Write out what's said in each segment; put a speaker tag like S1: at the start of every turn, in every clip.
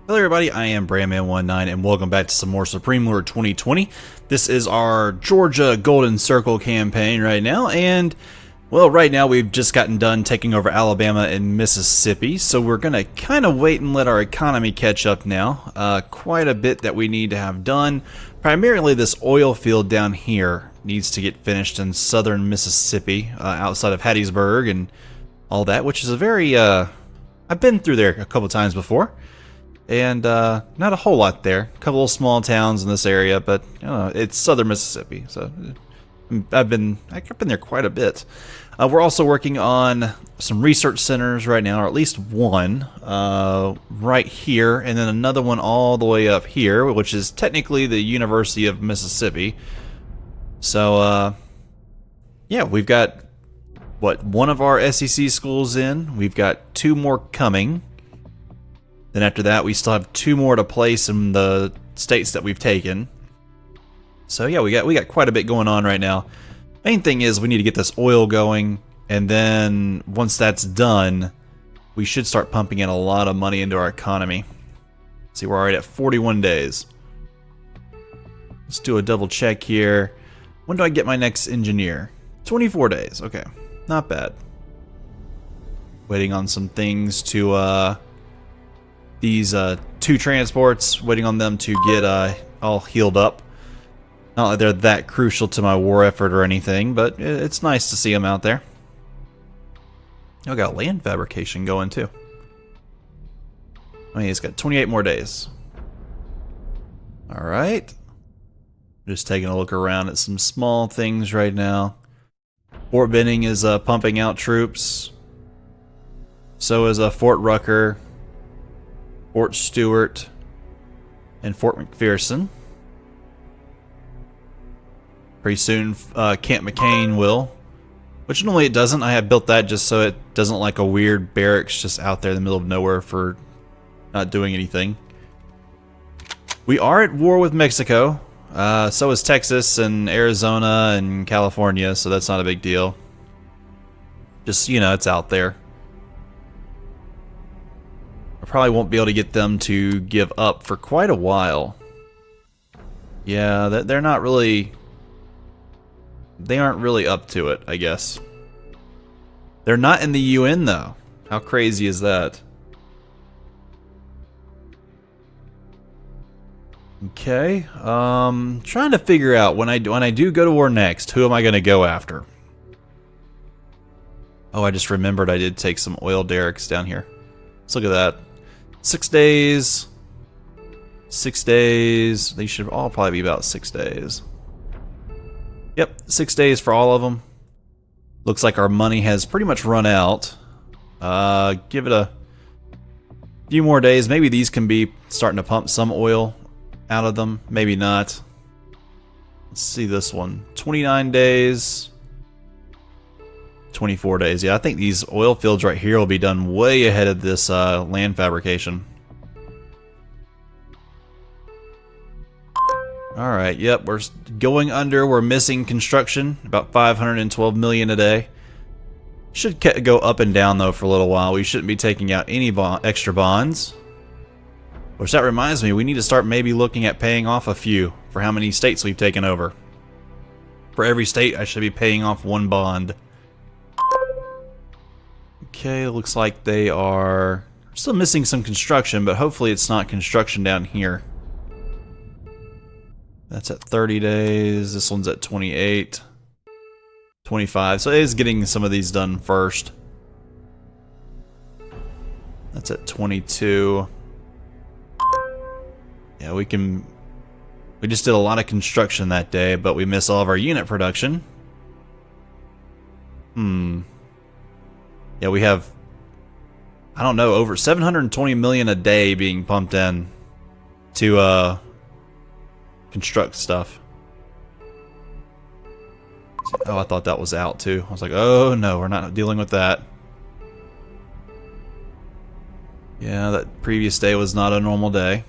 S1: Hello everybody, I am Brandman19 and welcome back to some more Supreme Lure 2020. This is our Georgia Golden Circle campaign right now, and well, right now we've just gotten done taking over Alabama and Mississippi, so we're gonna kind of wait and let our economy catch up now. Quite a bit that we need to have done. Primarily this oil field down here needs to get finished in southern Mississippi, outside of Hattiesburg and all that, which is a very, I've been through there a couple times before. And not a whole lot there. A couple of small towns in this area, but it's southern Mississippi, so I've been there quite a bit. We're also working on some research centers right now, or at least one right here, and then another one all the way up here, which is technically the University of Mississippi. So yeah, we've got one of our SEC schools in. We've got two more coming. Then after that, we still have two more to place in the states that we've taken. So yeah, we got quite a bit going on right now. Main thing is we need to get this oil going, and then once that's done, we should start pumping in a lot of money into our economy. See, we're already at 41 days. Let's do a double check here. When do I get my next engineer? 24 days. Okay, not bad. Waiting on some things to these two transports, waiting on them to get all healed up. Not like they're that crucial to my war effort or anything, but it's nice to see them out there. I got land fabrication going too. I mean, it's got 28 more days. Alright. Just taking a look around at some small things right now. Fort Benning is pumping out troops. So is Fort Rucker, Fort Stewart, and Fort McPherson. Pretty soon, Camp McCain will. Which normally it doesn't. I have built that just so it doesn't look like a weird barracks just out there in the middle of nowhere for not doing anything. We are at war with Mexico. So is Texas and Arizona and California, so that's not a big deal. Just, you know, it's out there. I probably won't be able to get them to give up for quite a while. Yeah, they're not really... They aren't really up to it, I guess. They're not in the UN, though. How crazy is that? Okay, trying to figure out when I do go to war next, who am I going to go after? Oh, I just remembered I did take some oil derricks down here. Let's look at that. 6 days. 6 days. They should all probably be about 6 days. Yep, 6 days for all of them. Looks like our money has pretty much run out. Give it a few more days. Maybe these can be starting to pump some oil out of them. Maybe not. Let's see this one. 29 days. 24 days. Yeah, I think these oil fields right here will be done way ahead of this land fabrication. Alright, yep, we're going under. We're missing construction. About 512 million a day. Should go up and down, though, for a little while. We shouldn't be taking out any extra bonds. Which, that reminds me, we need to start maybe looking at paying off a few for how many states we've taken over. For every state, I should be paying off one bond. Okay, looks like they are still missing some construction, but hopefully it's not construction down here. That's at 30 days. This one's at 28. 25. So it is getting some of these done first. That's at 22. Yeah, we just did a lot of construction that day, but we missed all of our unit production. Yeah, we have, I don't know, over 720 million a day being pumped in to construct stuff. Oh, I thought that was out too. I was like, oh no, we're not dealing with that. Yeah, that previous day was not a normal day.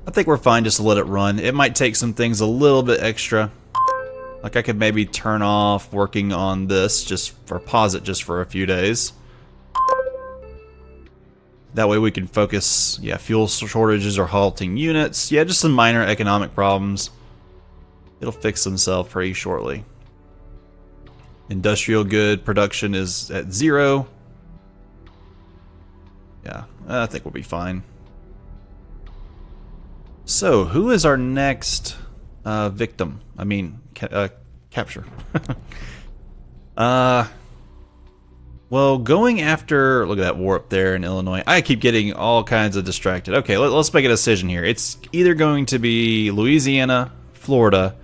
S1: I think we're fine just to let it run. It might take some things a little bit extra. Like I could maybe turn off working on this, pause it just for a few days. That way we can focus, yeah, fuel shortages or halting units. Yeah, just some minor economic problems. It'll fix themselves pretty shortly. Industrial good production is at 0. Yeah, I think we'll be fine. So, who is our next victim? I mean, capture. Well, going after... Look at that war up there in Illinois. I keep getting all kinds of distracted. Okay, let's make a decision here. It's either going to be Louisiana, Florida,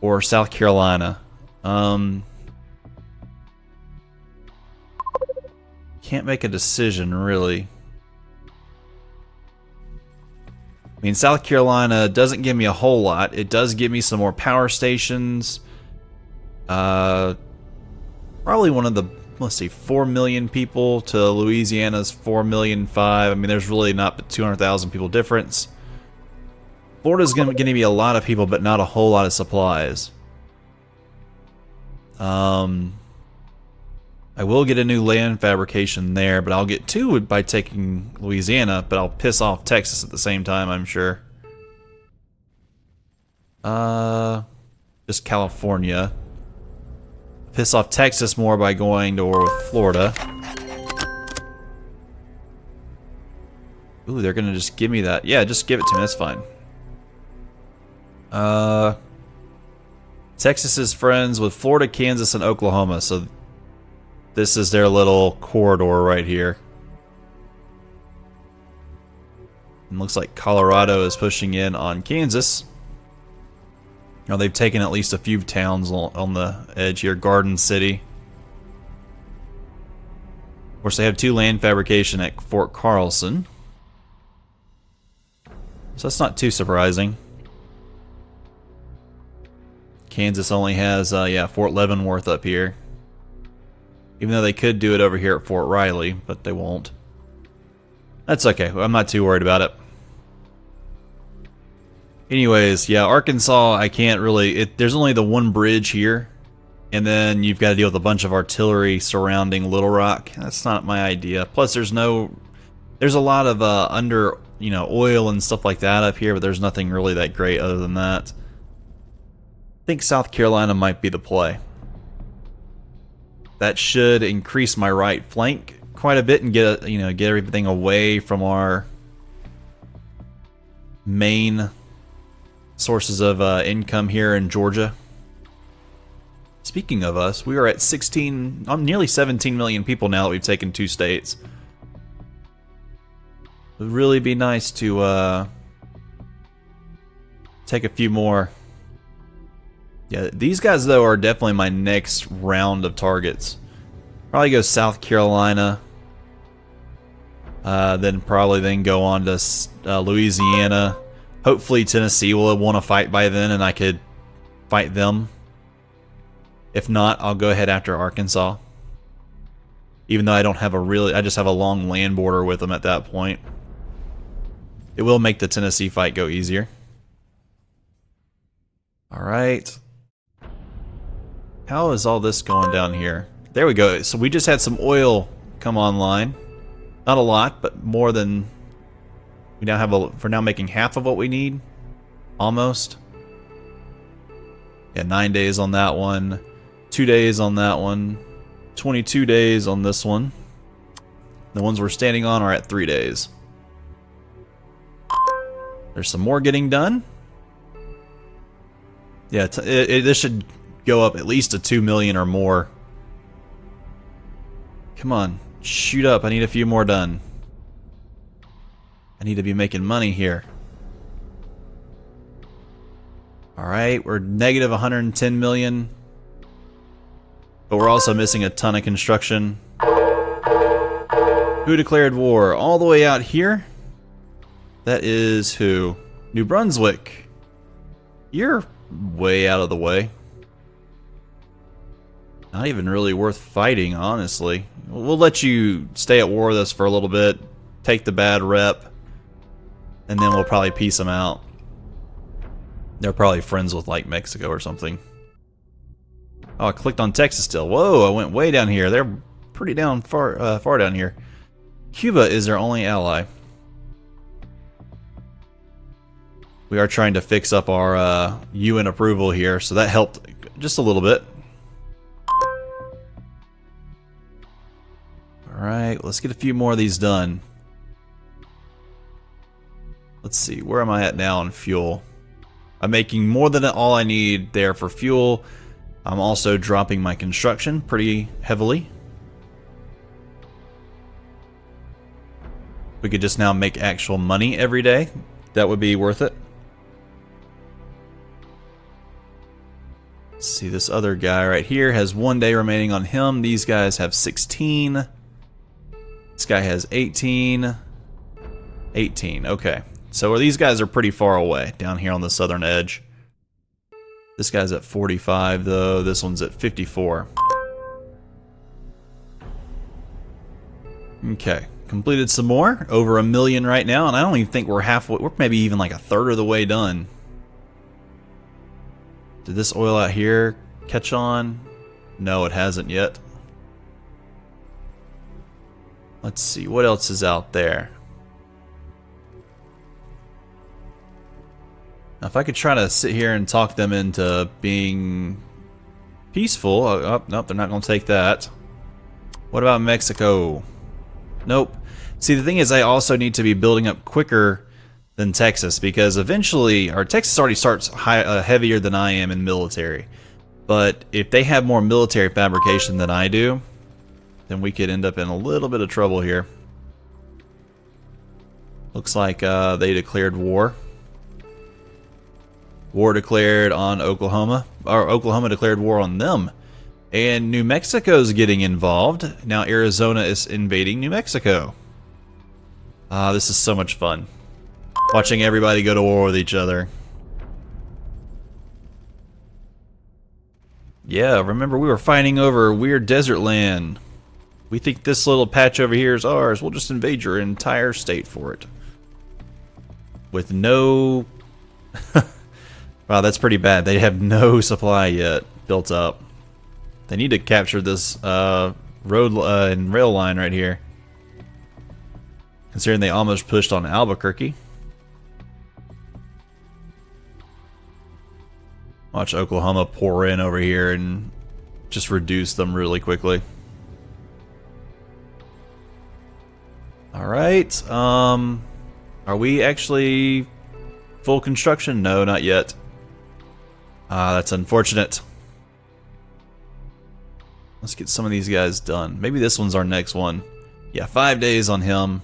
S1: or South Carolina. Can't make a decision, really. I mean, South Carolina doesn't give me a whole lot. It does give me some more power stations. Probably one of the... Let's see, 4 million people to Louisiana's 4,000,005. I mean, there's really not but 200,000 people difference. Florida's going to give me a lot of people, but not a whole lot of supplies. I will get a new land fabrication there, but I'll get 2 by taking Louisiana, but I'll piss off Texas at the same time, I'm sure. Just California. Piss off Texas more by going to war with Florida. Ooh, they're gonna just give me that. Yeah, just give it to me, that's fine. Texas is friends with Florida, Kansas, and Oklahoma, so this is their little corridor right here. And looks like Colorado is pushing in on Kansas. Now they've taken at least a few towns on the edge here. Garden City. Of course, they have 2 land fabrication at Fort Carlson. So that's not too surprising. Kansas only has, yeah, Fort Leavenworth up here. Even though they could do it over here at Fort Riley, but they won't. That's okay. I'm not too worried about it. Anyways, yeah, Arkansas, I can't really... there's only the 1 bridge here. And then you've got to deal with a bunch of artillery surrounding Little Rock. That's not my idea. Plus, there's a lot of oil and stuff like that up here, but there's nothing really that great other than that. I think South Carolina might be the play. That should increase my right flank quite a bit and get everything away from our main sources of income here in Georgia. Speaking of us, we are at nearly 17 million people now that we've taken 2 states. It would really be nice to take a few more. Yeah, these guys though are definitely my next round of targets. Probably go South Carolina, then go on to Louisiana. Hopefully Tennessee will want to fight by then and I could fight them. If not, I'll go ahead after Arkansas. Even though I don't have I just have a long land border with them at that point. It will make the Tennessee fight go easier. Alright. How is all this going down here? There we go. So we just had some oil come online. Not a lot, but more than... We now have we're now making half of what we need. Almost. Yeah, 9 days on that one. 2 days on that one. 22 days on this one. The ones we're standing on are at 3 days. There's some more getting done. Yeah, this should go up at least to 2 million or more. Come on, shoot up. I need a few more done. I need to be making money here. Alright, we're negative 110 million. But we're also missing a ton of construction. Who declared war? All the way out here? That is who? New Brunswick. You're way out of the way. Not even really worth fighting, honestly. We'll let you stay at war with us for a little bit. Take the bad rep. And then we'll probably peace them out. They're probably friends with, like, Mexico or something. Oh, I clicked on Texas still. Whoa, I went way down here. They're pretty far down here. Cuba is their only ally. We are trying to fix up our UN approval here, so that helped just a little bit. Alright, let's get a few more of these done. Let's see, where am I at now on fuel? I'm making more than all I need there for fuel. I'm also dropping my construction pretty heavily. We could just now make actual money every day. That would be worth it. Let's see, this other guy right here has 1 day remaining on him. These guys have 16. This guy has 18. 18, okay. So these guys are pretty far away down here on the southern edge. This guy's at 45 though. This one's at 54. Okay, completed some more. Over 1 million right now, and I don't even think we're halfway. We're maybe even like a third of the way done. Did this oil out here catch on? No, it hasn't yet. Let's see, what else is out there? Now, if I could try to sit here and talk them into being peaceful. Oh, nope, they're not going to take that. What about Mexico? Nope. See, the thing is, I also need to be building up quicker than Texas, because eventually, or Texas already starts heavier than I am in military. But if they have more military fabrication than I do, then we could end up in a little bit of trouble here. Looks like they declared war. War declared on Oklahoma, or Oklahoma declared war on them. And New Mexico's getting involved. Now Arizona is invading New Mexico. This is so much fun. Watching everybody go to war with each other. Yeah, remember we were fighting over weird desert land. We think this little patch over here is ours. We'll just invade your entire state for it. With no... Wow, that's pretty bad. They have no supply yet built up. They need to capture this road and rail line right here. Considering they almost pushed on Albuquerque. Watch Oklahoma pour in over here and just reduce them really quickly. Alright, are we actually full construction? No, not yet. That's unfortunate. Let's get some of these guys done. Maybe this one's our next one. Yeah, 5 days on him.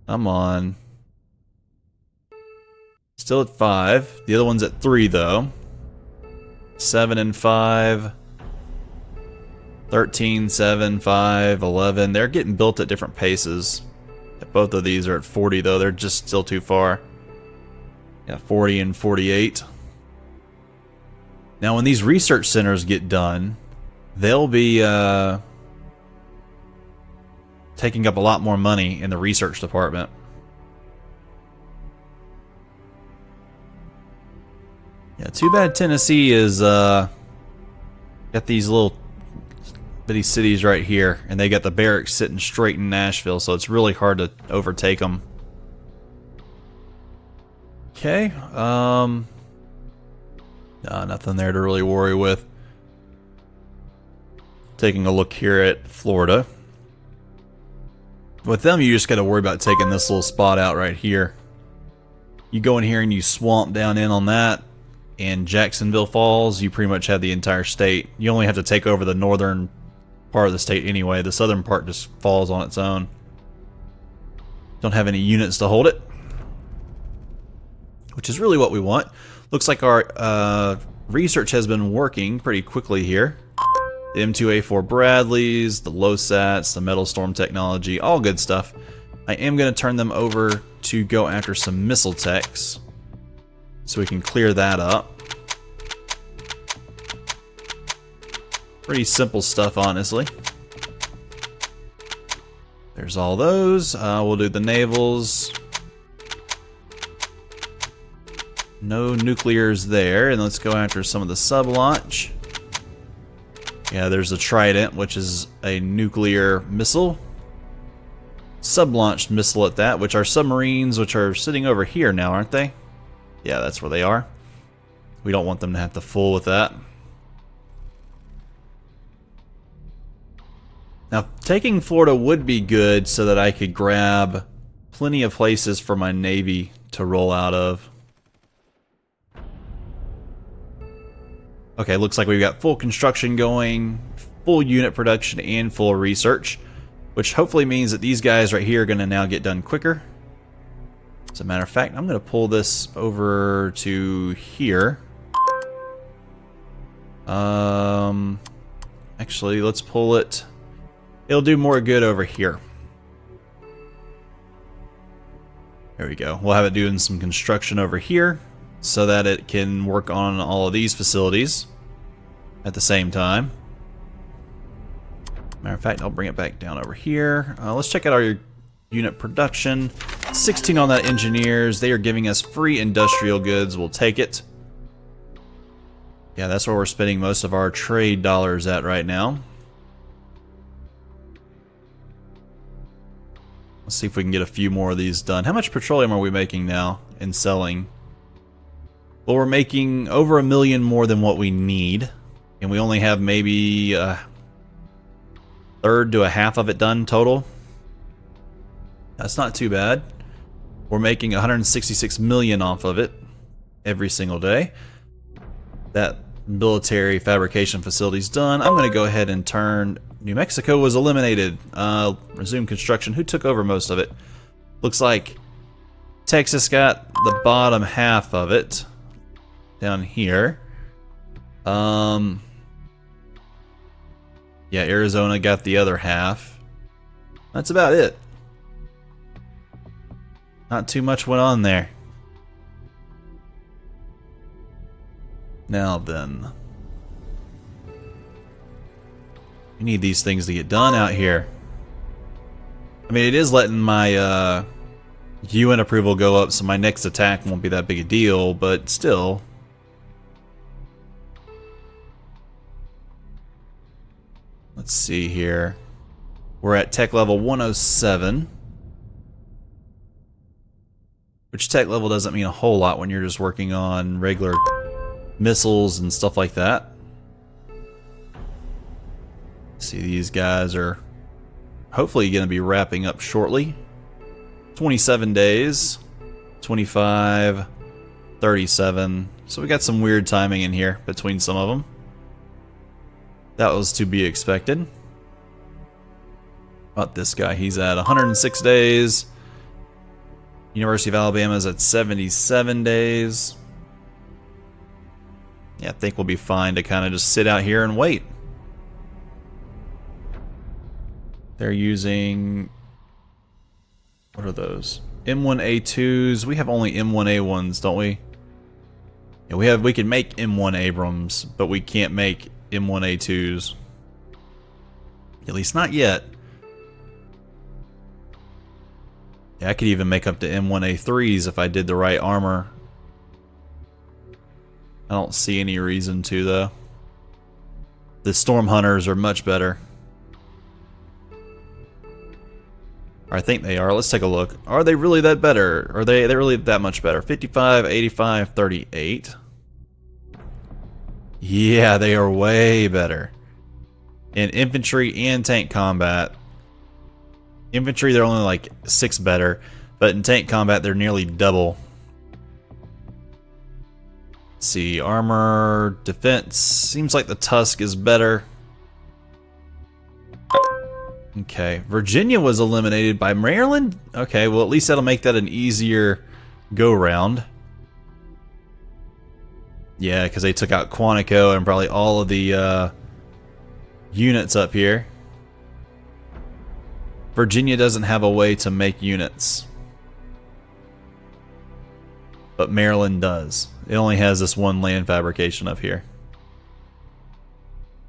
S1: Come on. Still at 5. The other one's at 3 though. 7 and 5. 13, 7, 5, 11. They're getting built at different paces. Both of these are at 40 though. They're just still too far. Yeah, 40 and 48. Now when these research centers get done, they'll be taking up a lot more money in the research department. Yeah, too bad Tennessee is got these little bitty cities right here, and they got the barracks sitting straight in Nashville, so it's really hard to overtake them. Okay, nothing there to really worry with. Taking a look here at Florida. With them, you just got to worry about taking this little spot out right here. You go in here and you swamp down in on that, and Jacksonville Falls, you pretty much have the entire state. You only have to take over the northern part of the state anyway. The southern part just falls on its own. Don't have any units to hold it, which is really what we want. Looks like our research has been working pretty quickly here. The M2A4 Bradleys, the LOSATs, the Metal Storm technology, all good stuff. I am going to turn them over to go after some missile techs, so we can clear that up. Pretty simple stuff, honestly. There's all those. We'll do the navals. No nuclears there, and let's go after some of the sub-launch. Yeah, there's a Trident, which is a nuclear missile. Sub-launched missile at that, which are submarines, which are sitting over here now, aren't they? Yeah, that's where they are. We don't want them to have to fool with that. Now, taking Florida would be good so that I could grab plenty of places for my Navy to roll out of. Okay, looks like we've got full construction going, full unit production, and full research, which hopefully means that these guys right here are going to now get done quicker. As a matter of fact, I'm going to pull this over to here. Actually, let's pull it. It'll do more good over here. There we go. We'll have it doing some construction over here so that it can work on all of these facilities at the same time. Matter of fact, I'll bring it back down over here. Let's check out our unit production. 16 on that engineers. They are giving us free industrial goods. We'll take it. Yeah, that's where we're spending most of our trade dollars at right now. Let's see if we can get a few more of these done. How much petroleum are we making now and selling? Well, we're making over 1 million more than what we need. And we only have maybe a third to a half of it done total. That's not too bad. We're making 166 million off of it every single day. That military fabrication facility's done. I'm going to go ahead and turn... New Mexico was eliminated. Resume construction. Who took over most of it? Looks like Texas got the bottom half of it down here. Yeah, Arizona got the other half. That's about it. Not too much went on there. Now then. We need these things to get done out here. I mean, it is letting my UN approval go up, so my next attack won't be that big a deal, but still. Let's see here. We're at tech level 107. Which tech level doesn't mean a whole lot when you're just working on regular missiles and stuff like that. See, these guys are hopefully going to be wrapping up shortly. 27 days, 25, 37. So we got some weird timing in here between some of them. That was to be expected. About this guy, he's at 106 days. University of Alabama is at 77 days. Yeah, I think we'll be fine to kind of just sit out here and wait. They're using, what are those? M1A2s. We have only M1A1s, don't we? Yeah, we can make M1 Abrams, but we can't make M1A2s. At least not yet. Yeah, I could even make up to M1A3s if I did the right armor. I don't see any reason to, though. The Storm Hunters are much better. I think they are. Let's take a look. Are they really that better? Are they really that much better? 55, 85, 38. Yeah, they are way better. In infantry and tank combat. Infantry, they're only like 6 better. But in tank combat, they're nearly double. Let's see, armor, defense. Seems like the Tusk is better. Okay, Virginia was eliminated by Maryland? Okay, well at least that'll make that an easier go-round. Yeah, because they took out Quantico and probably all of the units up here. Virginia doesn't have a way to make units. But Maryland does. It only has this one land fabrication up here.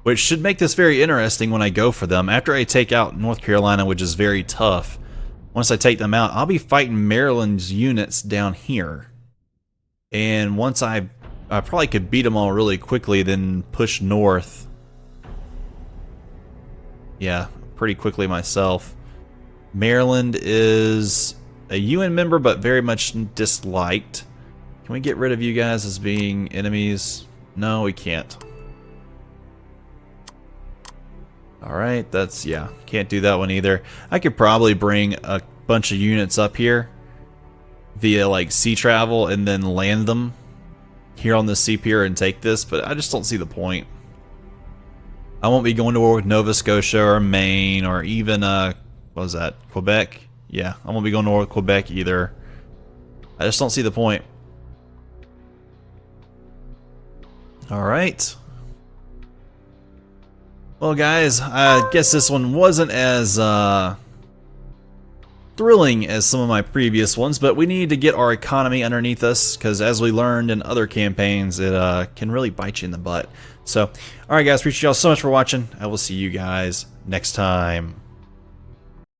S1: Which should make this very interesting when I go for them. After I take out North Carolina, which is very tough, once I take them out, I'll be fighting Maryland's units down here. And once I probably could beat them all really quickly, then push north Yeah, pretty quickly myself. Maryland is a UN member, but very much disliked. Can we get rid of you guys as being enemies? No, we can't. Alright, that's, yeah, can't do that one either. I could probably bring a bunch of units up here via, like, sea travel and then land them here on the sea pier and take this, but I just don't see the point. I won't be going to war with Nova Scotia or Maine or even, what was that, Quebec? Yeah, I won't be going to war with Quebec either. I just don't see the point. Alright. Well, guys, I guess this one wasn't as thrilling as some of my previous ones, but we need to get our economy underneath us, because as we learned in other campaigns, it can really bite you in the butt. So, alright guys, appreciate y'all so much for watching. I will see you guys next time.